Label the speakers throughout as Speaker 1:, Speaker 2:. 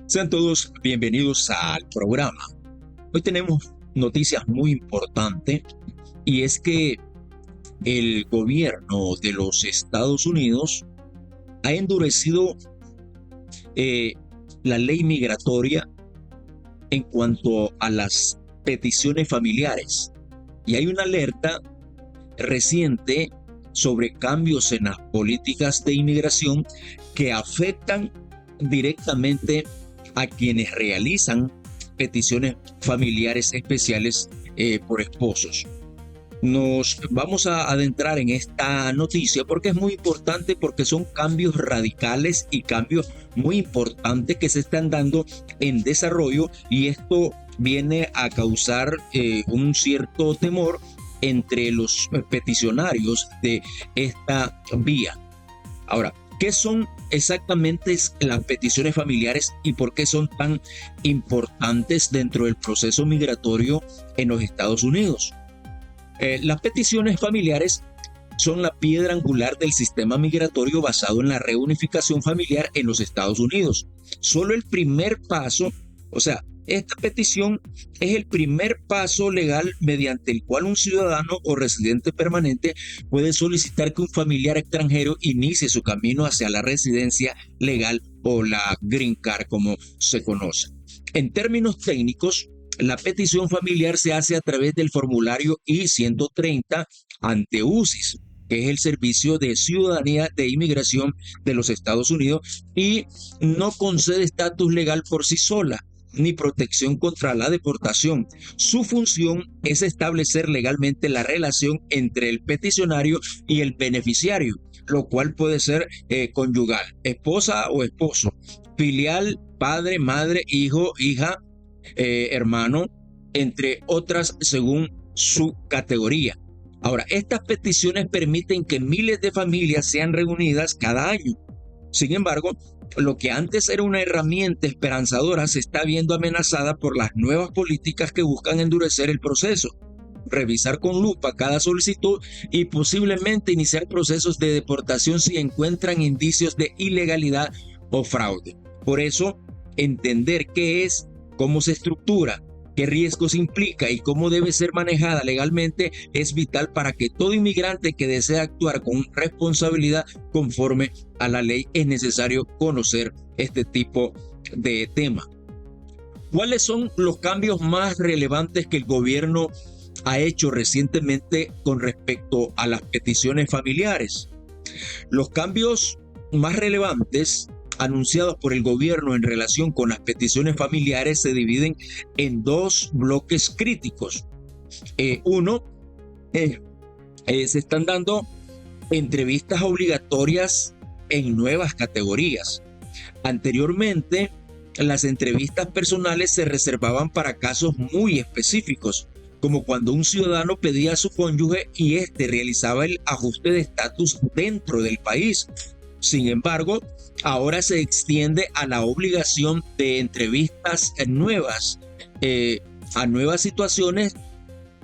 Speaker 1: Sean todos bienvenidos al programa. Hoy tenemos noticias muy importantes y es que el gobierno de los Estados Unidos ha endurecido eh, la ley migratoria en cuanto a las peticiones familiares. Y hay una alerta reciente sobre cambios en las políticas de inmigración que afectan directamente a quienes realizan peticiones familiares especiales por esposos. Nos vamos a adentrar en esta noticia porque es muy importante, porque son cambios radicales y cambios muy importantes que se están dando en desarrollo, y esto viene a causar un cierto temor entre los peticionarios de esta vía. Ahora, ¿qué son exactamente las peticiones familiares y por qué son tan importantes dentro del proceso migratorio en los Estados Unidos? Las peticiones familiares son la piedra angular del sistema migratorio basado en la reunificación familiar en los Estados Unidos. Solo el primer paso, o sea, esta petición es el primer paso legal mediante el cual un ciudadano o residente permanente puede solicitar que un familiar extranjero inicie su camino hacia la residencia legal o la Green Card, como se conoce. En términos técnicos, la petición familiar se hace a través del formulario I-130 ante UCIS, que es el Servicio de Ciudadanía de Inmigración de los Estados Unidos, y no concede estatus legal por sí sola ni protección contra la deportación. Su función es establecer legalmente la relación entre el peticionario y el beneficiario, lo cual puede ser conyugal, esposa o esposo, filial, padre, madre, hijo, hija, hermano, entre otras según su categoría. Ahora, estas peticiones permiten que miles de familias sean reunidas cada año. Sin embargo, lo que antes era una herramienta esperanzadora se está viendo amenazada por las nuevas políticas que buscan endurecer el proceso, revisar con lupa cada solicitud y posiblemente iniciar procesos de deportación si encuentran indicios de ilegalidad o fraude. Por eso, entender qué es, cómo se estructura, qué riesgos implica y cómo debe ser manejada legalmente es vital para que todo inmigrante que desea actuar con responsabilidad conforme a la ley. Es necesario conocer este tipo de tema. ¿Cuáles son los cambios más relevantes que el gobierno ha hecho recientemente con respecto a las peticiones familiares? Los cambios más relevantes anunciados por el gobierno en relación con las peticiones familiares se dividen en dos bloques críticos. Uno, se están dando entrevistas obligatorias en nuevas categorías. Anteriormente, las entrevistas personales se reservaban para casos muy específicos, como cuando un ciudadano pedía a su cónyuge y éste realizaba el ajuste de estatus dentro del país. Sin embargo, ahora se extiende a la obligación de entrevistas nuevas, a nuevas situaciones,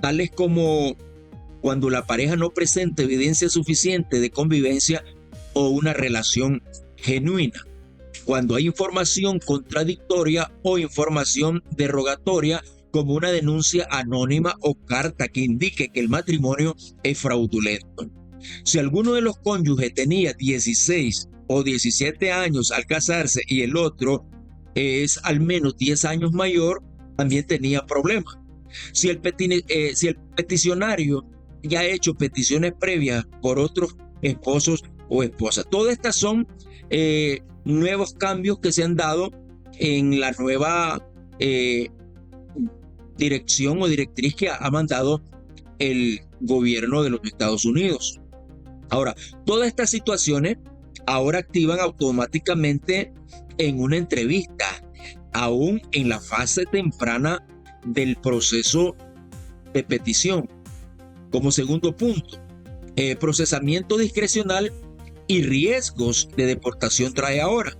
Speaker 1: tales como cuando la pareja no presenta evidencia suficiente de convivencia o una relación genuina, cuando hay información contradictoria o información derogatoria, como una denuncia anónima o carta que indique que el matrimonio es fraudulento. Si alguno de los cónyuges tenía 16 o 17 años al casarse y el otro es al menos 10 años mayor, también tenía problemas. Si el peticionario ya ha hecho peticiones previas por otros esposos o esposas. Todas estas son nuevos cambios que se han dado en la nueva dirección o directriz que ha mandado el gobierno de los Estados Unidos. Ahora, todas estas situaciones ahora activan automáticamente en una entrevista, aún en la fase temprana del proceso de petición. Como segundo punto, procesamiento discrecional y riesgos de deportación trae ahora.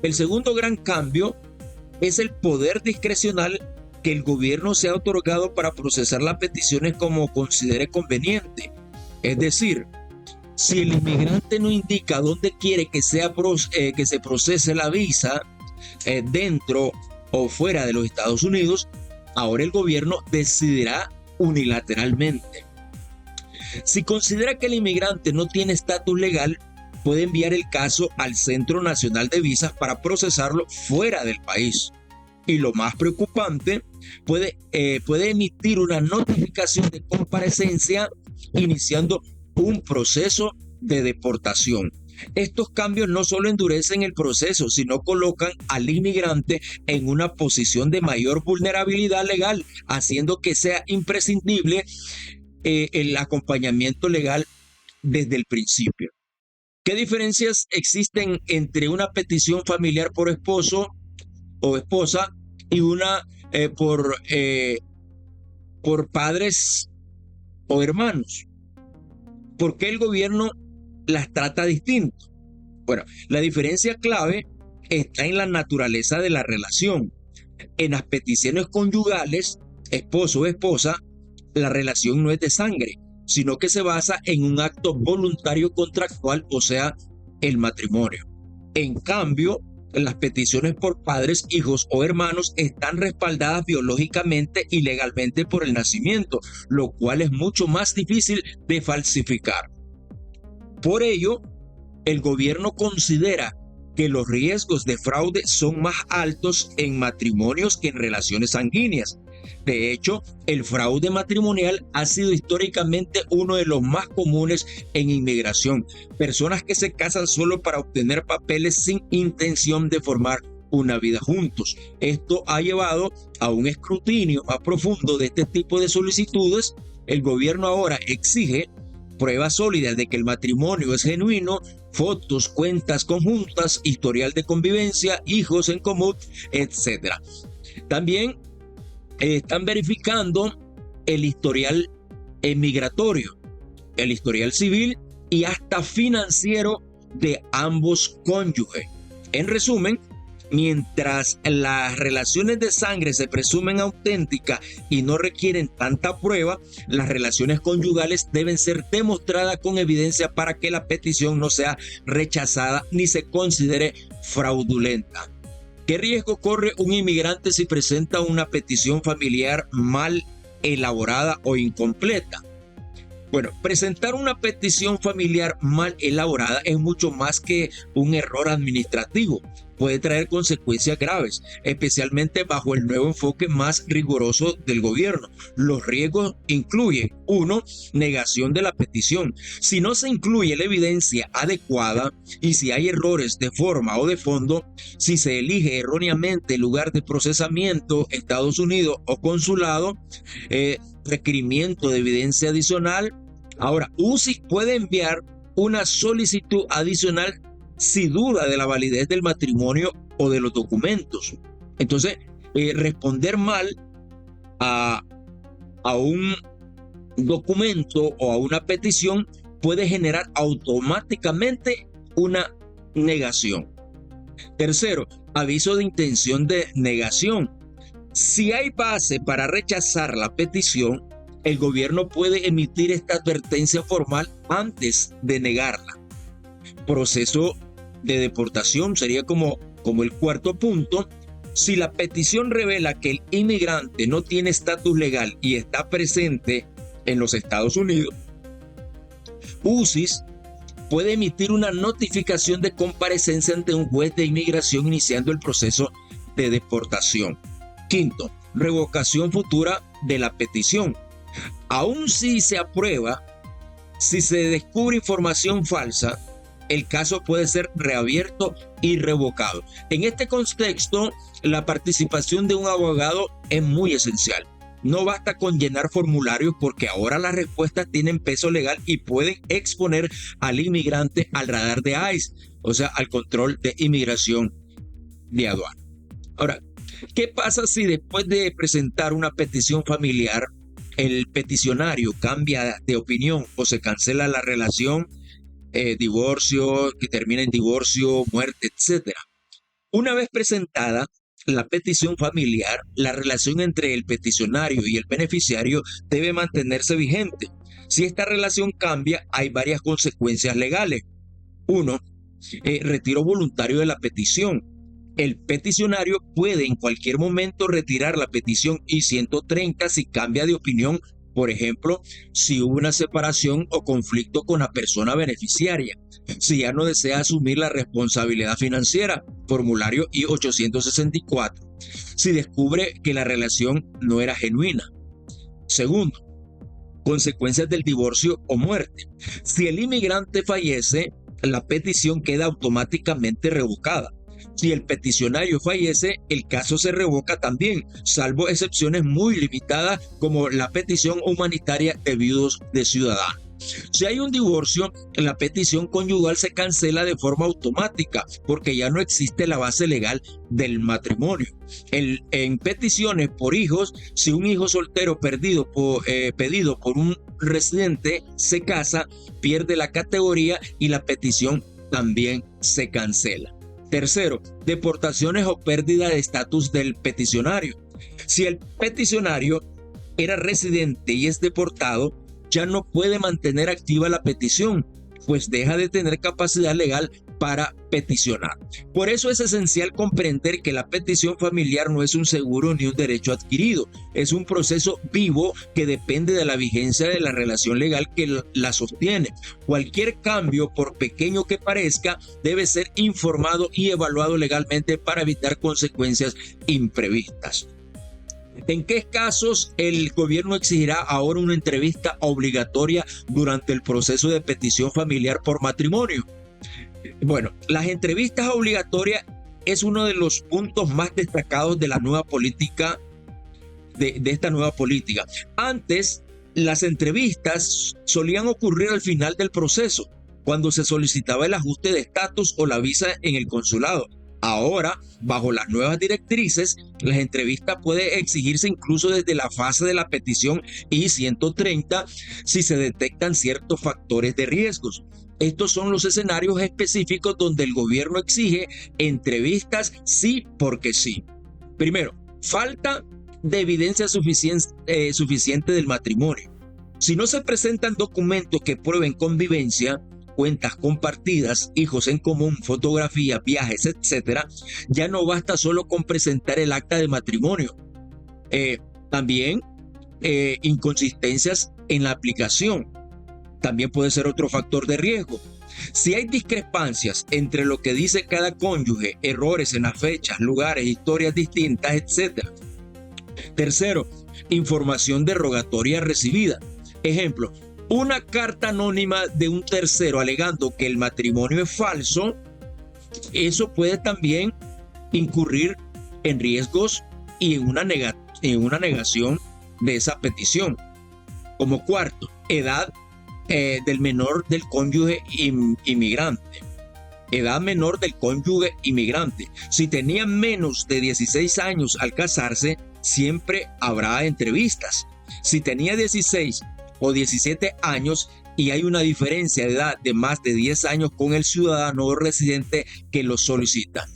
Speaker 1: El segundo gran cambio es el poder discrecional que el gobierno se ha otorgado para procesar las peticiones como considere conveniente. Es decir, si el inmigrante no indica dónde quiere que se procese la visa, dentro o fuera de los Estados Unidos, ahora el gobierno decidirá unilateralmente. Si considera que el inmigrante no tiene estatus legal, puede enviar el caso al Centro Nacional de Visas para procesarlo fuera del país. Y lo más preocupante, puede emitir una notificación de comparecencia iniciando un proceso de deportación. Estos cambios no solo endurecen el proceso, sino colocan al inmigrante en una posición de mayor vulnerabilidad legal, haciendo que sea imprescindible el acompañamiento legal desde el principio. ¿Qué diferencias existen entre una petición familiar por esposo o esposa y una por padres o hermanos? ¿Por qué el gobierno las trata distinto? Bueno, la diferencia clave está en la naturaleza de la relación. En las peticiones conyugales, esposo o esposa, la relación no es de sangre, sino que se basa en un acto voluntario contractual, o sea, el matrimonio. En cambio, las peticiones por padres, hijos o hermanos están respaldadas biológicamente y legalmente por el nacimiento, lo cual es mucho más difícil de falsificar. Por ello, el gobierno considera que los riesgos de fraude son más altos en matrimonios que en relaciones sanguíneas. De hecho, el fraude matrimonial ha sido históricamente uno de los más comunes en inmigración. Personas que se casan solo para obtener papeles sin intención de formar una vida juntos. Esto ha llevado a un escrutinio más profundo de este tipo de solicitudes. El gobierno ahora exige pruebas sólidas de que el matrimonio es genuino, fotos, cuentas conjuntas, historial de convivencia, hijos en común, etc. También están verificando el historial migratorio, el historial civil y hasta financiero de ambos cónyuges. En resumen, mientras las relaciones de sangre se presumen auténticas y no requieren tanta prueba, las relaciones conyugales deben ser demostradas con evidencia para que la petición no sea rechazada ni se considere fraudulenta. ¿Qué riesgo corre un inmigrante si presenta una petición familiar mal elaborada o incompleta? Bueno, presentar una petición familiar mal elaborada es mucho más que un error administrativo. Puede traer consecuencias graves, especialmente bajo el nuevo enfoque más riguroso del gobierno. Los riesgos incluyen: 1. Negación de la petición. Si no se incluye la evidencia adecuada y si hay errores de forma o de fondo, si se elige erróneamente el lugar de procesamiento, Estados Unidos o consulado, requerimiento de evidencia adicional. Ahora, UCI puede enviar una solicitud adicional si duda de la validez del matrimonio o de los documentos. Entonces, responder mal a un documento o a una petición puede generar automáticamente una negación. Tercero, aviso de intención de negación. Si hay base para rechazar la petición, el gobierno puede emitir esta advertencia formal antes de negarla. Proceso de deportación sería como el cuarto punto. Si la petición revela que el inmigrante no tiene estatus legal y está presente en los Estados Unidos, UCIS puede emitir una notificación de comparecencia ante un juez de inmigración iniciando el proceso de deportación. Quinto, revocación futura de la petición. Aun si se aprueba, si se descubre información falsa, el caso puede ser reabierto y revocado. En este contexto, la participación de un abogado es muy esencial. No basta con llenar formularios porque ahora las respuestas tienen peso legal y pueden exponer al inmigrante al radar de ICE, o sea, al control de inmigración de aduana. Ahora, ¿qué pasa si después de presentar una petición familiar, el peticionario cambia de opinión o se cancela la relación? Divorcio, que termina en divorcio, muerte, etc. Una vez presentada la petición familiar, la relación entre el peticionario y el beneficiario debe mantenerse vigente. Si esta relación cambia, hay varias consecuencias legales. 1. Retiro voluntario de la petición. El peticionario puede en cualquier momento retirar la petición I-130 si cambia de opinión, por ejemplo, si hubo una separación o conflicto con la persona beneficiaria, si ya no desea asumir la responsabilidad financiera, formulario I-864, si descubre que la relación no era genuina. Segundo, consecuencias del divorcio o muerte. Si el inmigrante fallece, la petición queda automáticamente revocada. Si el peticionario fallece, el caso se revoca también, salvo excepciones muy limitadas como la petición humanitaria de viudos de ciudadanos. Si hay un divorcio, la petición conyugal se cancela de forma automática porque ya no existe la base legal del matrimonio. En peticiones por hijos, si un hijo soltero pedido por un residente se casa, pierde la categoría y la petición también se cancela. Tercero, deportaciones o pérdida de estatus del peticionario. Si el peticionario era residente y es deportado, ya no puede mantener activa la petición, pues deja de tener capacidad legal para peticionar. Por eso es esencial comprender que la petición familiar no es un seguro ni un derecho adquirido, es un proceso vivo que depende de la vigencia de la relación legal que la sostiene. Cualquier cambio, por pequeño que parezca, debe ser informado y evaluado legalmente para evitar consecuencias imprevistas. ¿En qué casos el gobierno exigirá ahora una entrevista obligatoria durante el proceso de petición familiar por matrimonio? Bueno, las entrevistas obligatorias es uno de los puntos más destacados de la nueva política, de esta nueva política. Antes, las entrevistas solían ocurrir al final del proceso, cuando se solicitaba el ajuste de estatus o la visa en el consulado. Ahora, bajo las nuevas directrices, las entrevistas pueden exigirse incluso desde la fase de la petición I-130 si se detectan ciertos factores de riesgos. Estos son los escenarios específicos donde el gobierno exige entrevistas sí porque sí. Primero, falta de evidencia suficiente del matrimonio. Si no se presentan documentos que prueben convivencia, cuentas compartidas, hijos en común, fotografías, viajes, etcétera, ya no basta solo con presentar el acta de matrimonio. También inconsistencias en la aplicación también puede ser otro factor de riesgo. Si hay discrepancias entre lo que dice cada cónyuge, errores en las fechas, lugares, historias distintas, etcétera. Tercero, información derogatoria recibida. Ejemplo, una carta anónima de un tercero alegando que el matrimonio es falso, eso puede también incurrir en riesgos y en una negación de esa petición. Como cuarto, edad del menor del cónyuge inmigrante. Edad menor del cónyuge inmigrante. Si tenían menos de 16 años al casarse, siempre habrá entrevistas. Si tenía 16 o 17 años y hay una diferencia de edad de más de 10 años con el ciudadano o residente que lo solicita.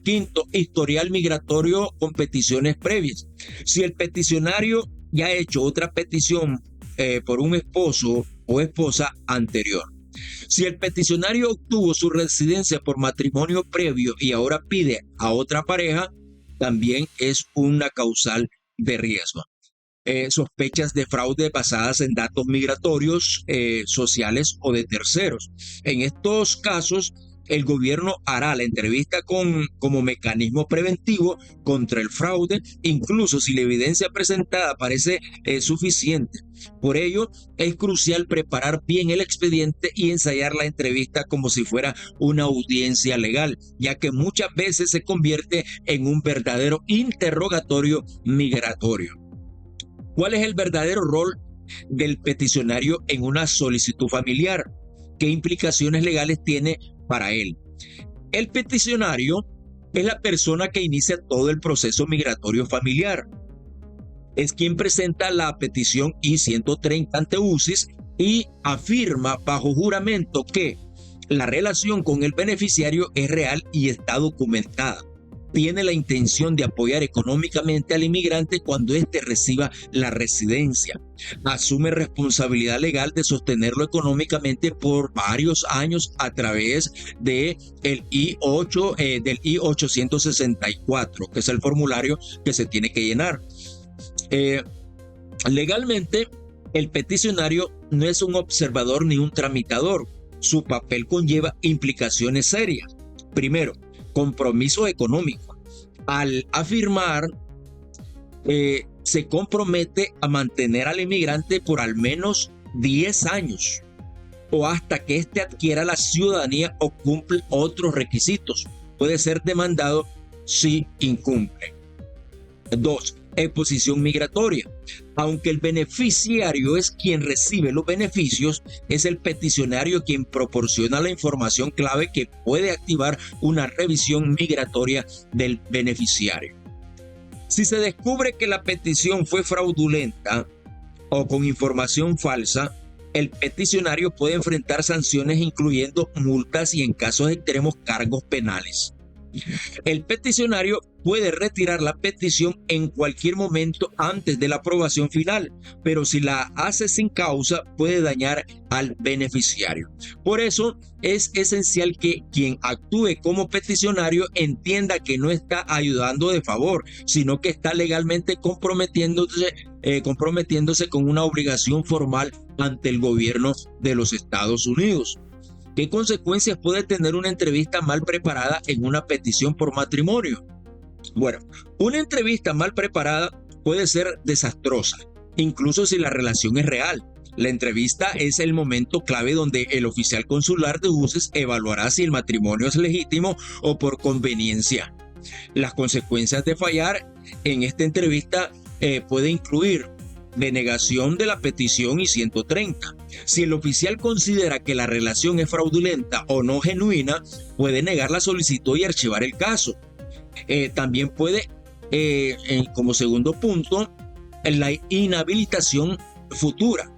Speaker 1: Quinto, historial migratorio con peticiones previas. Si el peticionario ya ha hecho otra petición por un esposo o esposa anterior. Si el peticionario obtuvo su residencia por matrimonio previo y ahora pide a otra pareja, también es una causal de riesgo. Sospechas de fraude basadas en datos migratorios, sociales o de terceros. En estos casos, el gobierno hará la entrevista como mecanismo preventivo contra el fraude, incluso si la evidencia presentada parece suficiente. Por ello, es crucial preparar bien el expediente y ensayar la entrevista como si fuera una audiencia legal, ya que muchas veces se convierte en un verdadero interrogatorio migratorio. ¿Cuál es el verdadero rol del peticionario en una solicitud familiar? ¿Qué implicaciones legales tiene para él? El peticionario es la persona que inicia todo el proceso migratorio familiar. Es quien presenta la petición I-130 ante UCIS y afirma bajo juramento que la relación con el beneficiario es real y está documentada. tiene la intención de apoyar económicamente al inmigrante cuando éste reciba la residencia. Asume responsabilidad legal de sostenerlo económicamente por varios años a través de del I-864, que es el formulario que se tiene que llenar. Legalmente, el peticionario no es un observador ni un tramitador. Su papel conlleva implicaciones serias. Primero, compromiso económico. Al afirmar, se compromete a mantener al inmigrante por al menos 10 años o hasta que éste adquiera la ciudadanía o cumple otros requisitos. Puede ser demandado si incumple. 2. Exposición migratoria. Aunque el beneficiario es quien recibe los beneficios, es el peticionario quien proporciona la información clave que puede activar una revisión migratoria del beneficiario. Si se descubre que la petición fue fraudulenta o con información falsa, el peticionario puede enfrentar sanciones incluyendo multas y, en casos extremos, cargos penales. El peticionario puede retirar la petición en cualquier momento antes de la aprobación final, pero si la hace sin causa puede dañar al beneficiario. Por eso es esencial que quien actúe como peticionario entienda que no está ayudando de favor, sino que está legalmente comprometiéndose con una obligación formal ante el gobierno de los Estados Unidos. ¿Qué consecuencias puede tener una entrevista mal preparada en una petición por matrimonio? Bueno, una entrevista mal preparada puede ser desastrosa, incluso si la relación es real. La entrevista es el momento clave donde el oficial consular de buses evaluará si el matrimonio es legítimo o por conveniencia. Las consecuencias de fallar en esta entrevista puede incluir denegación de la petición y 130. Si el oficial considera que la relación es fraudulenta o no genuina, puede negar la solicitud y archivar el caso. También puede, como segundo punto, la inhabilitación futura.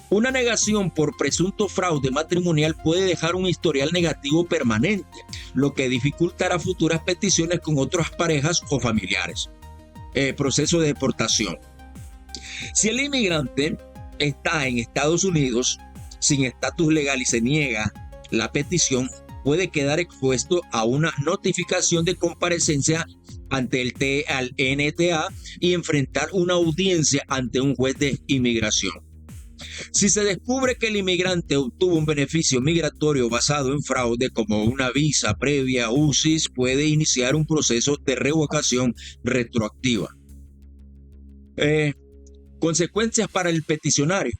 Speaker 1: Una negación por presunto fraude matrimonial puede dejar un historial negativo permanente, lo que dificultará futuras peticiones con otras parejas o familiares. Proceso de deportación. Si el inmigrante está en Estados Unidos sin estatus legal y se niega la petición, puede quedar expuesto a una notificación de comparecencia ante el NTA y enfrentar una audiencia ante un juez de inmigración. Si se descubre que el inmigrante obtuvo un beneficio migratorio basado en fraude como una visa previa UCIS, puede iniciar un proceso de revocación retroactiva. Consecuencias para el peticionario.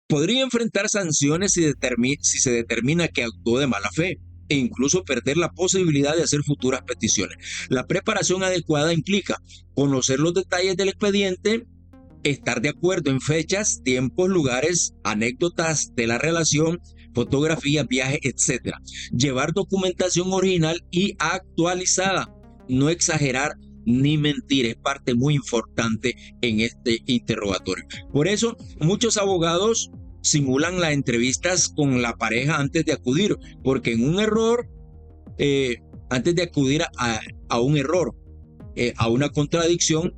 Speaker 1: Podría enfrentar sanciones si se determina que actuó de mala fe e incluso perder la posibilidad de hacer futuras peticiones. La preparación adecuada implica conocer los detalles del expediente, estar de acuerdo en fechas, tiempos, lugares, anécdotas de la relación, fotografías, viajes, etc. Llevar documentación original y actualizada. No exagerar ni mentir es parte muy importante en este interrogatorio. Por eso, muchos abogados simulan las entrevistas con la pareja antes de acudir, porque en un error, antes de acudir a un error, a una contradicción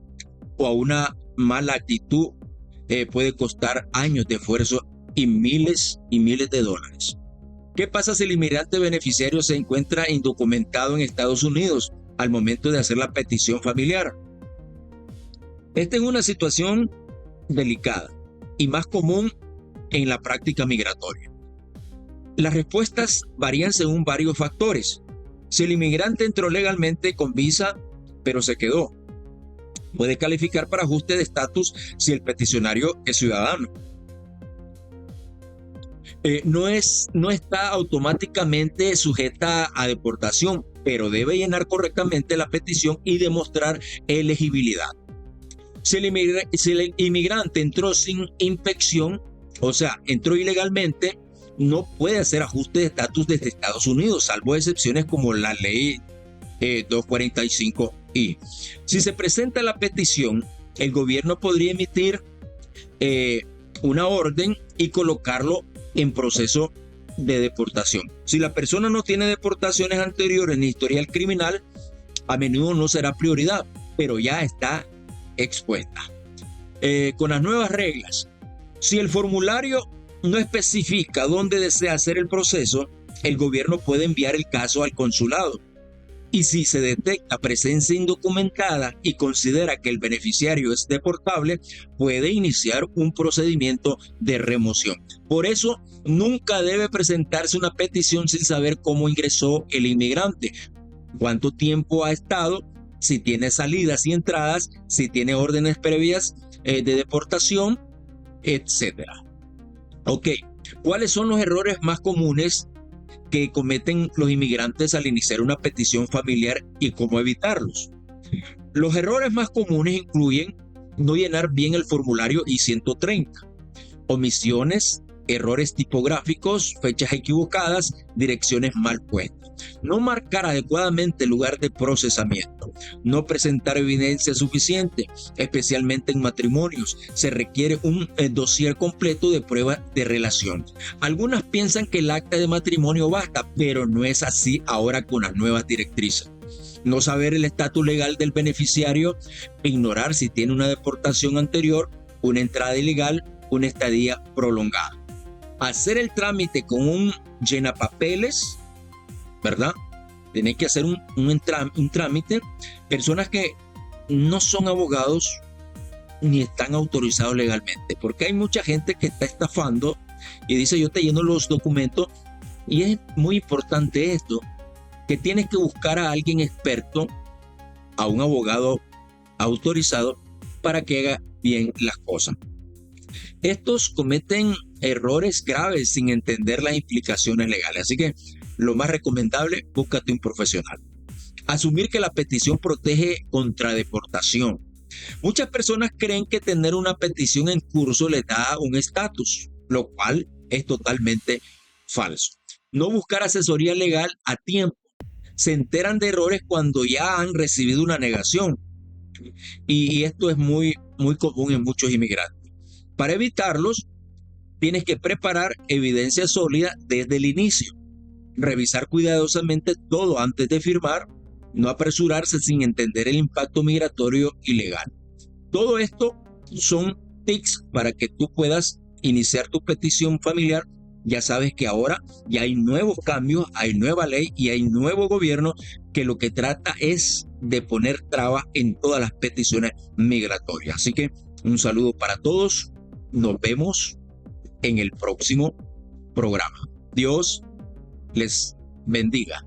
Speaker 1: o a una mala actitud, puede costar años de esfuerzo y miles de dólares. ¿Qué pasa si el inmigrante beneficiario se encuentra indocumentado en Estados Unidos al momento de hacer la petición familiar? Esta es una situación delicada y más común en la práctica migratoria. Las respuestas varían según varios factores. Si el inmigrante entró legalmente con visa, pero se quedó, puede calificar para ajuste de estatus si el peticionario es ciudadano. No está automáticamente sujeta a deportación, pero debe llenar correctamente la petición y demostrar elegibilidad. Si el inmigrante entró sin inspección, o sea, entró ilegalmente, no puede hacer ajuste de estatus desde Estados Unidos, salvo excepciones como la ley 245I. Si se presenta la petición, el gobierno podría emitir una orden y colocarlo en proceso de deportación. Si la persona no tiene deportaciones anteriores ni historial criminal, A menudo no será prioridad, pero ya está expuesta. Con las nuevas reglas, si el formulario no especifica dónde desea hacer el proceso, el gobierno puede enviar el caso al consulado. Y si se detecta presencia indocumentada y considera que el beneficiario es deportable, puede iniciar un procedimiento de remoción. Por eso, nunca debe presentarse una petición sin saber cómo ingresó el inmigrante, cuánto tiempo ha estado, si tiene salidas y entradas, si tiene órdenes previas de deportación, etcétera. Ok, ¿cuáles son los errores más comunes que cometen los inmigrantes al iniciar una petición familiar y cómo evitarlos? Los errores más comunes incluyen no llenar bien el formulario I-130, omisiones, errores tipográficos, fechas equivocadas, direcciones mal puestas, no marcar adecuadamente el lugar de procesamiento, no presentar evidencia suficiente, especialmente en matrimonios. Se requiere un dossier completo de prueba de relación. Algunas piensan que el acta de matrimonio basta, pero no es así ahora con las nuevas directrices. No saber el estatus legal del beneficiario, ignorar si tiene una deportación anterior, una entrada ilegal, una estadía prolongada. Hacer el trámite con un llenapapeles, ¿verdad? Tienen que hacer un trámite. Personas que no son abogados ni están autorizados legalmente, porque hay mucha gente que está estafando y dice: yo te lleno los documentos. Y es muy importante esto, que tienes que buscar a alguien experto, a un abogado autorizado, para que haga bien las cosas. Estos cometen errores graves sin entender las implicaciones legales. Así que lo más recomendable, búscate un profesional. Asumir que la petición protege contra deportación. Muchas personas creen que tener una petición en curso les da un estatus, lo cual es totalmente falso. No buscar asesoría legal a tiempo. Se enteran de errores cuando ya han recibido una negación. Y esto es muy común en muchos inmigrantes. Para evitarlos, tienes que preparar evidencia sólida desde el inicio, revisar cuidadosamente todo antes de firmar, no apresurarse sin entender el impacto migratorio y legal. Todo esto son tips para que tú puedas iniciar tu petición familiar. Ya sabes que ahora ya hay nuevos cambios, hay nueva ley y hay nuevo gobierno que lo que trata es de poner trabas en todas las peticiones migratorias. Así que un saludo para todos. Nos vemos en el próximo programa. Dios les bendiga.